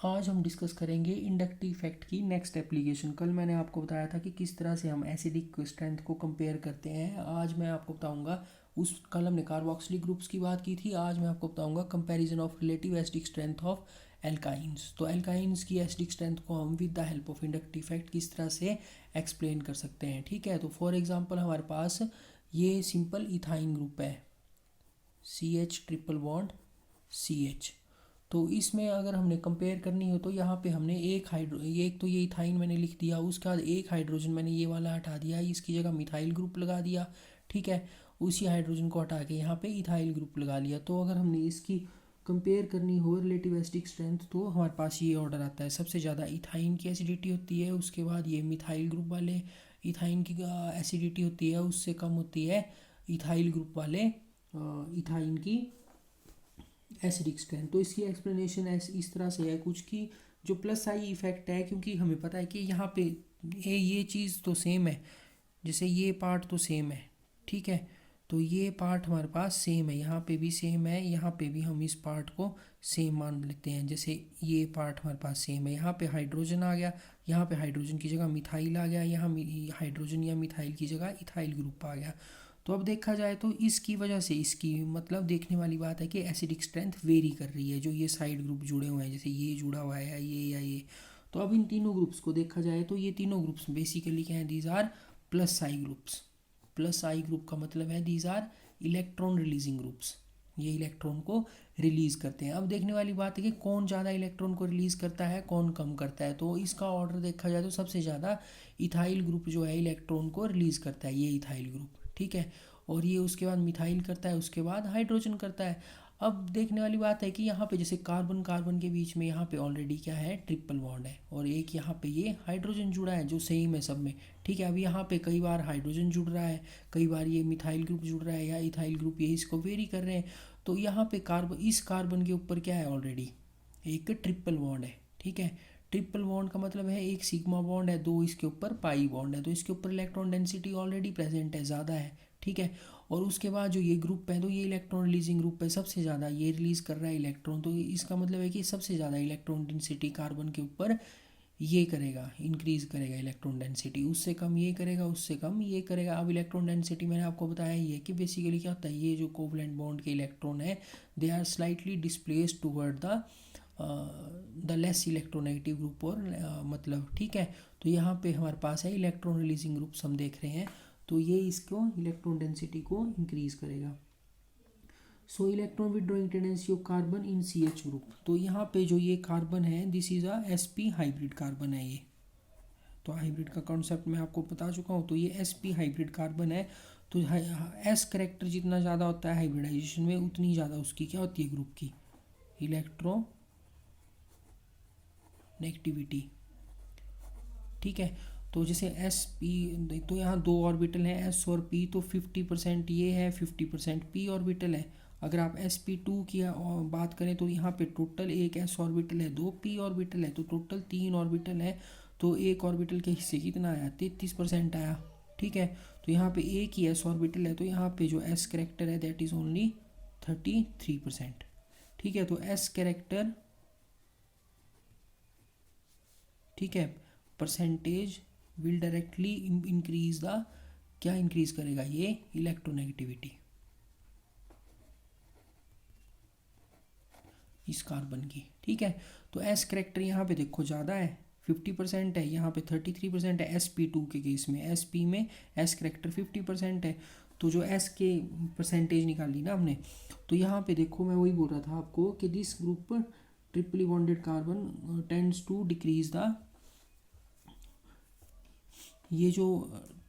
आज हम डिस्कस करेंगे इंडक्टिव इफेक्ट की नेक्स्ट एप्लीकेशन। कल मैंने आपको बताया था कि किस तरह से हम एसिडिक स्ट्रेंथ को कंपेयर करते हैं। आज मैं आपको बताऊंगा, उस कल हमने कार्बोक्सिलिक ग्रुप्स की बात की थी, आज मैं आपको बताऊंगा comparison of relative acidic strength of alkynes. तो एल्काइंस की एसिडिक स्ट्रेंथ को हम with the help of inductive effect किस तरह से एक्सप्लेन कर सकते हैं। ठीक है, तो फॉर एग्जांपल हमारे पास ये सिंपल इथाइन ग्रुप है, CH ट्रिपल बॉन्ड CH। तो इसमें अगर हमने कंपेयर करनी हो तो यहाँ पे हमने एक तो ये इथाइन मैंने लिख दिया, उसके बाद एक हाइड्रोजन मैंने ये वाला हटा दिया, इसकी जगह मिथाइल ग्रुप लगा दिया। ठीक है, उसी हाइड्रोजन को हटा के यहाँ पे इथाइल ग्रुप लगा लिया। तो अगर हमने इसकी कंपेयर करनी हो रिलेटिव एसिडिक स्ट्रेंथ तो हमारे पास ये ऑर्डर आता है। सबसे ज़्यादा इथाइन की एसिडिटी होती है, उसके बाद ये मिथाइल ग्रुप वाले इथाइन की एसिडिटी होती है, उससे कम होती है इथाइल ग्रुप वाले इथाइन की एसिडिक स्ट्रेंथ। तो इसकी एक्सप्लेनेशन इस तरह से है कुछ कि जो प्लस आई इफेक्ट है, क्योंकि हमें पता है कि यहाँ पे ये चीज़ तो सेम है, जैसे ये पार्ट तो सेम है। ठीक है, तो ये पार्ट हमारे पास सेम है, यहाँ पे भी सेम है, यहाँ पे भी हम इस पार्ट को सेम मान लेते हैं। जैसे ये पार्ट हमारे पास सेम है, यहाँ पे हाइड्रोजन आ गया, यहाँ पे हाइड्रोजन की जगह मिथाइल आ गया, यहाँ हाइड्रोजन या मिथाइल की जगह इथाइल ग्रुप आ गया। तो अब देखा जाए तो इसकी वजह से इसकी मतलब देखने वाली बात है कि एसिडिक स्ट्रेंथ वेरी कर रही है। जो ये साइड ग्रुप जुड़े हुए हैं, जैसे ये जुड़ा हुआ है या ये, तो अब इन तीनों ग्रुप्स को देखा जाए तो ये तीनों ग्रुप्स बेसिकली क्या है, these are plus I groups. Plus I group का मतलब है these are electron releasing groups, ये इलेक्ट्रॉन को रिलीज करते हैं। अब देखने वाली बात है कि कौन ज़्यादा इलेक्ट्रॉन को रिलीज करता है, कौन कम करता है। तो इसका ऑर्डर देखा जाए तो सबसे ज़्यादा इथाइल ग्रुप जो है इलेक्ट्रॉन को रिलीज करता है, ये इथाइल ग्रुप। ठीक है, और ये उसके बाद मिथाइल करता है, उसके बाद हाइड्रोजन करता है। अब देखने वाली बात है कि यहाँ पे जैसे कार्बन कार्बन के बीच में यहाँ पे ऑलरेडी क्या है, ट्रिपल बॉन्ड है, और एक यहाँ पे ये हाइड्रोजन जुड़ा है जो सेम है सब में। ठीक है, अब यहाँ पे कई बार हाइड्रोजन जुड़ रहा है, कई बार ये मिथाइल ग्रुप जुड़ रहा है या इथाइल ग्रुप, ये इसको वेरी कर रहे हैं। तो यहाँ पे इस कार्बन के ऊपर क्या है, ऑलरेडी एक ट्रिपल बॉन्ड है। ठीक है, ट्रिपल बॉन्ड का मतलब है एक सिग्मा बॉन्ड है, दो इसके ऊपर पाई बॉन्ड है, तो इसके ऊपर इलेक्ट्रॉन डेंसिटी ऑलरेडी प्रेजेंट है, ज़्यादा है। ठीक है, और उसके बाद जो ये ग्रुप है तो ये इलेक्ट्रॉन रिलीजिंग ग्रुप है, सबसे ज़्यादा ये रिलीज कर रहा है इलेक्ट्रॉन। तो इसका मतलब है कि सबसे ज़्यादा इलेक्ट्रॉन डेंसिटी कार्बन के ऊपर ये करेगा, इंक्रीज करेगा इलेक्ट्रॉन डेंसिटी। उससे कम ये करेगा, उससे कम ये करेगा। अब इलेक्ट्रॉन डेंसिटी मैंने आपको बताया ही है कि बेसिकली क्या होता है, ये जो कोवलेंट बॉन्ड के इलेक्ट्रॉन है they are slightly displaced toward the less electronegative group, और मतलब ठीक है। तो यहाँ पे हमारे पास है इलेक्ट्रॉन रिलीजिंग ग्रुप्स हम देख रहे हैं, तो ये इसको इलेक्ट्रॉन डेंसिटी को इंक्रीज करेगा। सो electron withdrawing tendency of carbon in CH group. तो यहाँ पे जो ये कार्बन है this is a sp hybrid carbon है ये। तो हाइब्रिड का कॉन्सेप्ट मैं आपको बता चुका हूँ। तो ये sp हाइब्रिड कार्बन है। तो S करेक्टर जितना ज़्यादा होता है हाइब्रिडाइजेशन में, उतनी ज़्यादा उसकी क्या होती है, ग्रुप की इलेक्ट्रो नेगेटिविटी। ठीक है, तो जैसे एस पी, तो यहाँ दो ऑर्बिटल हैं एस और पी, तो 50% ये है, 50% पी ऑर्बिटल है। अगर आप sp2 की बात करें तो यहाँ पे टोटल एक s ऑर्बिटल है, दो p ऑर्बिटल है, तो टोटल 3 ऑर्बिटल है। तो एक ऑर्बिटल के हिस्से कितना आया, 33% आया। ठीक है, तो यहाँ पे एक ही s ऑर्बिटल है, तो यहाँ पे जो s करेक्टर है दैट इज़ ओनली 33%। ठीक है, तो s करेक्टर, ठीक है, percentage will directly increase the, क्या इंक्रीज करेगा, ये इलेक्ट्रोनेगेटिविटी इस कार्बन की। ठीक है, तो एस करेक्टर यहाँ पे देखो ज़्यादा है, 50% है, यहाँ पे 33% है sp2 के केस में। sp में एस करेक्टर 50% है, तो जो एस के परसेंटेज निकाली ना हमने, तो यहाँ पे देखो मैं वही बोल रहा था आपको कि this group triply bonded carbon tends to decrease the, ये जो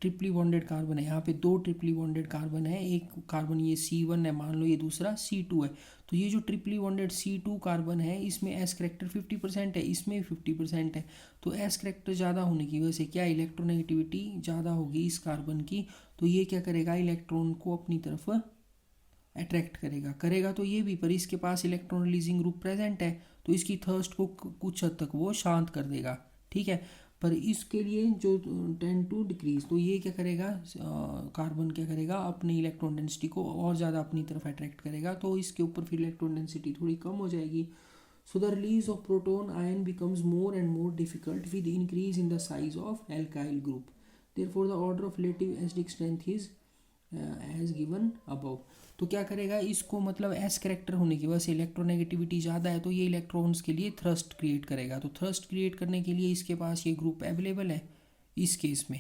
ट्रिपली बॉन्डेड कार्बन है, यहाँ पे दो ट्रिपली बॉन्डेड कार्बन है, एक कार्बन ये C1 है मान लो, ये दूसरा C2 है। तो ये जो ट्रिपली बॉन्डेड C2 कार्बन है इसमें एस करेक्टर 50% है, इसमें 50% है। तो एस करेक्टर ज़्यादा होने की वजह से क्या, इलेक्ट्रोनेगेटिविटी ज़्यादा होगी इस कार्बन की। तो ये क्या करेगा, इलेक्ट्रॉन को अपनी तरफ अट्रैक्ट करेगा तो ये भी, पर इसके पास इलेक्ट्रॉन रिलीजिंग ग्रुप प्रेजेंट है, तो इसकी थर्स्ट को कुछ हद तक वो शांत कर देगा। ठीक है, पर इसके लिए जो 10 to डिक्रीज, तो ये क्या करेगा, कार्बन क्या करेगा, अपने इलेक्ट्रॉन डेंसिटी को और ज़्यादा अपनी तरफ अट्रैक्ट करेगा, तो इसके ऊपर फिर इलेक्ट्रॉन डेंसिटी थोड़ी कम हो जाएगी। So the release of proton ion becomes more and more difficult with increase in the size of alkyl group. Therefore the order of relative acidic strength is as given above. तो क्या करेगा इसको, मतलब S character होने की वजह से electronegativity ज़्यादा है तो ये इलेक्ट्रॉन्स के लिए थ्रस्ट क्रिएट करेगा। तो थ्रस्ट क्रिएट करने के लिए इसके पास ये ग्रुप अवेलेबल है इस केस में,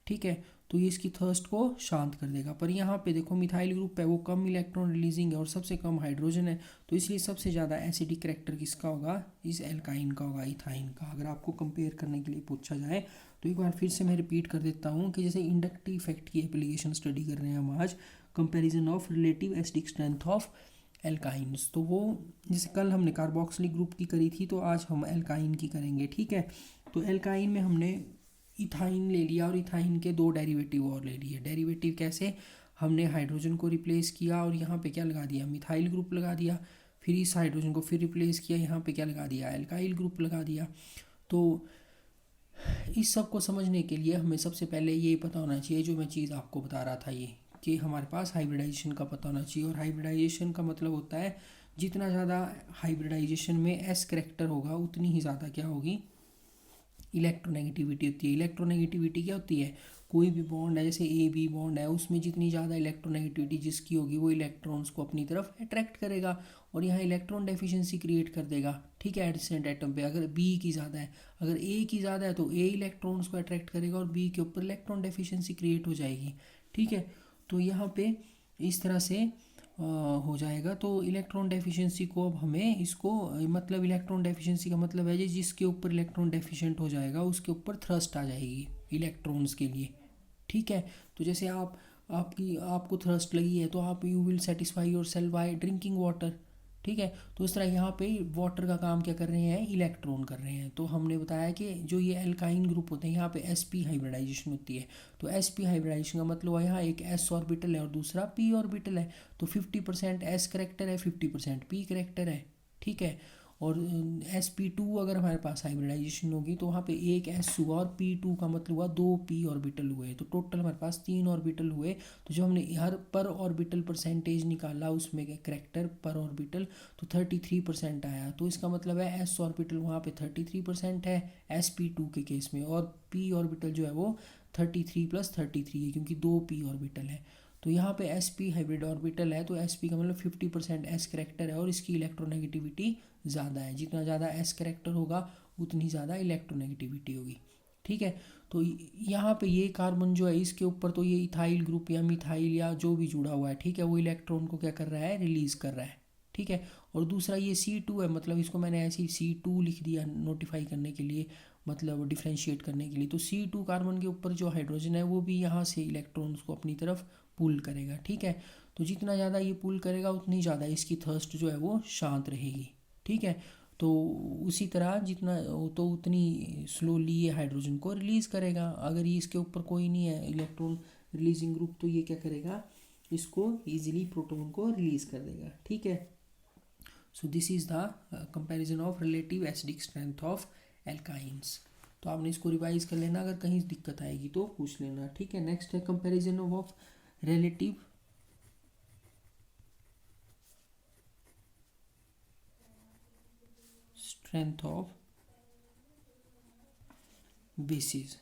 ठीक है। तो ये इसकी थर्स्ट को शांत कर देगा। पर यहाँ पे देखो मिथाइल ग्रुप है वो कम इलेक्ट्रॉन रिलीजिंग है और सबसे कम हाइड्रोजन है, तो इसलिए सबसे ज़्यादा एसिडिक करेक्टर किसका होगा, इस एल्काइन का होगा, इथाइन का। अगर आपको कंपेयर करने के लिए पूछा जाए तो एक बार फिर से मैं रिपीट कर देता हूँ कि जैसे इंडक्टिव इफेक्ट की एप्लीकेशन स्टडी कर रहे हैं हम आज, comparison of relative acidic strength of alkynes. तो वो जैसे कल हमने कार्बोक्सिलिक ग्रुप की करी थी तो आज हम एल्काइन की करेंगे, ठीक है। तो एल्काइन में हमने इथाइन ले लिया और इथाइन के दो डेरिवेटिव और ले लिए। डेरिवेटिव कैसे, हमने हाइड्रोजन को रिप्लेस किया और यहाँ पे क्या लगा दिया, मिथाइल ग्रुप लगा दिया। फिर इस हाइड्रोजन को फिर रिप्लेस किया, यहाँ पे क्या लगा दिया, एल्काइल ग्रुप लगा दिया। तो इस सब को समझने के लिए हमें सबसे पहले ये पता होना चाहिए, जो मैं चीज़ आपको बता रहा था ये, कि हमारे पास हाइब्रिडाइजेशन का पता होना चाहिए। और हाइब्रिडाइजेशन का मतलब होता है जितना ज़्यादा हाइब्रिडाइजेशन में एस करेक्टर होगा उतनी ही ज़्यादा क्या होगी, इलेक्ट्रोनेगेटिविटी होती है। इलेक्ट्रोनेगेटिविटी क्या होती है, कोई भी बॉन्ड है जैसे ए बी बॉन्ड है उसमें जितनी ज़्यादा इलेक्ट्रोनेगेटिविटी जिसकी होगी वो इलेक्ट्रॉन्स को अपनी तरफ अट्रैक्ट करेगा और यहाँ इलेक्ट्रॉन डेफिशिएंसी क्रिएट कर देगा, ठीक है। एडजेसेंट एटम पे अगर बी की ज़्यादा है, अगर ए की ज़्यादा है तो ए इलेक्ट्रॉन्स को अट्रैक्ट करेगा और बी के ऊपर इलेक्ट्रॉन डेफिशिएंसी क्रिएट हो जाएगी, ठीक है। तो यहाँ पे इस तरह से हो जाएगा। तो इलेक्ट्रॉन डेफिशिएंसी को अब हमें इसको, मतलब इलेक्ट्रॉन डेफिशिएंसी का मतलब है जी जिसके ऊपर इलेक्ट्रॉन डेफिशिएंट हो जाएगा उसके ऊपर थ्रस्ट आ जाएगी इलेक्ट्रॉन्स के लिए, ठीक है। तो जैसे आपको थ्रस्ट लगी है तो आप you will satisfy your self by drinking water, ठीक है। तो इस तरह यहाँ पे वाटर का काम क्या कर रहे हैं, इलेक्ट्रॉन कर रहे हैं। तो हमने बताया कि जो ये एल्काइन ग्रुप होते हैं यहाँ पे sp हाइब्रिडाइजेशन होती है। तो sp हाइब्रिडाइजेशन का मतलब यहाँ एक s ऑर्बिटल है और दूसरा p ऑर्बिटल है। तो 50% s करेक्टर है, 50% p करेक्टर है, ठीक है। और sp2 अगर हमारे पास हाइब्रिडाइजेशन होगी तो वहाँ पे एक s हुआ और p2 का मतलब हुआ 2 p ऑर्बिटल हुए, तो टोटल हमारे पास 3 ऑर्बिटल हुए। तो जो हमने हर पर ऑर्बिटल परसेंटेज निकाला उसमें करेक्टर पर ऑर्बिटल, तो 33% आया। तो इसका मतलब है s ऑर्बिटल वहाँ पे 33% है sp2 के केस में, और p ऑर्बिटल जो है वो 33 + 33 है क्योंकि 2 p ऑर्बिटल है। तो यहाँ पे sp हाइब्रिड ऑर्बिटल है तो sp का मतलब 50% s करेक्टर है और इसकी इलेक्ट्रोनेगेटिविटी ज़्यादा है। जितना ज़्यादा s करेक्टर होगा उतनी ज़्यादा इलेक्ट्रोनेगेटिविटी होगी, ठीक है। तो यहाँ पे ये कार्बन जो है इसके ऊपर तो ये इथाइल ग्रुप या मिथाइल या जो भी जुड़ा हुआ है, ठीक है, वो इलेक्ट्रॉन को क्या कर रहा है, रिलीज़ कर रहा है, ठीक है। और दूसरा ये C2 है, मतलब इसको मैंने ऐसे ही C2 लिख दिया नोटिफाई करने के लिए, मतलब डिफ्रेंशिएट करने के लिए। तो C2 कार्बन के ऊपर जो हाइड्रोजन है वो भी यहाँ से इलेक्ट्रॉन्स को अपनी तरफ पुल करेगा, ठीक है। तो जितना ज़्यादा ये पुल करेगा उतनी ज़्यादा इसकी थर्स्ट जो है वो शांत रहेगी, ठीक है। तो उसी तरह जितना तो उतनी स्लोली ये हाइड्रोजन को रिलीज़ करेगा। अगर ये इसके ऊपर कोई नहीं है इलेक्ट्रॉन रिलीजिंग ग्रुप तो ये क्या करेगा, इसको इजीली प्रोटॉन को रिलीज़ कर देगा, ठीक है। So this is the comparison of relative acidic strength of alkynes. तो आपने इसको रिवाइज कर लेना, अगर कहीं दिक्कत आएगी तो पूछ लेना, ठीक है। नेक्स्ट है comparison of relative strength of basis.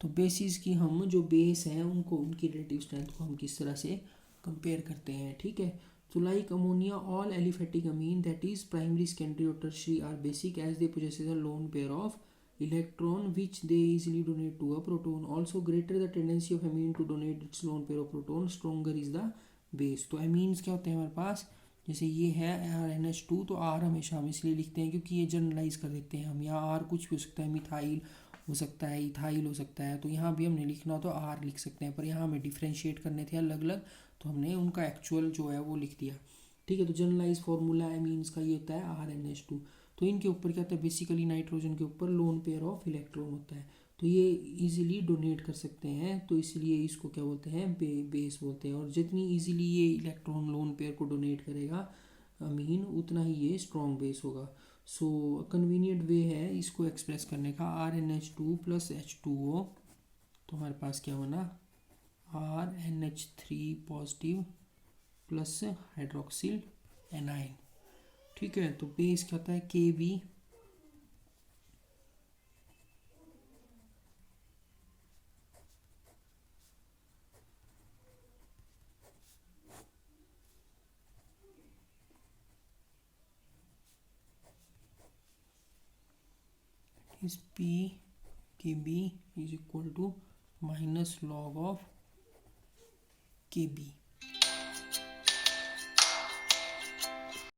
तो बेसिस की हम जो बेस हैं उनको, उनकी रिलेटिव स्ट्रेंथ को हम किस तरह से कंपेयर करते हैं, ठीक है। तो like ammonia all aliphatic amine that is primary secondary और tertiary are basic as they possess a lone pair of electron which they easily donate to a proton. Also greater the tendency of amine to donate its lone pair of proton, stronger is the base. तो amines क्या होते हैं हमारे पास, जैसे ये है RNH2 तो R हमेशा हम इसलिए लिखते हैं क्योंकि ये जनरलाइज कर देते हैं हम, यहाँ R कुछ भी हो सकता है, मिथाइल हो सकता है, इथाइल हो सकता है। तो यहाँ भी हमने लिखना हो तो R लिख सकते हैं, पर यहाँ हमें डिफ्रेंशिएट करने थे अलग अलग तो हमने उनका एक्चुअल जो है वो लिख दिया, ठीक है। तो जनरलाइज फार्मूला एमीन्स का ये होता है RNH2। तो इनके ऊपर क्या होता है, बेसिकली नाइट्रोजन के ऊपर लोन पेयर ऑफ इलेक्ट्रॉन होता है, तो ये इजीली डोनेट कर सकते हैं, तो इसलिए इसको क्या बोलते हैं, बेस बोलते हैं। और जितनी इजीली ये इलेक्ट्रॉन लोन पेयर को डोनेट करेगा अमीन उतना ही ये स्ट्रॉन्ग बेस होगा। सो कन्वीनियंट वे है इसको एक्सप्रेस करने का, RNH2 + H2O। तो हमारे पास क्या बना, RNH3 positive plus hydroxyl A9, ठीक है, तो बेस क्या होता है K B is P K B is equal to minus log of K B.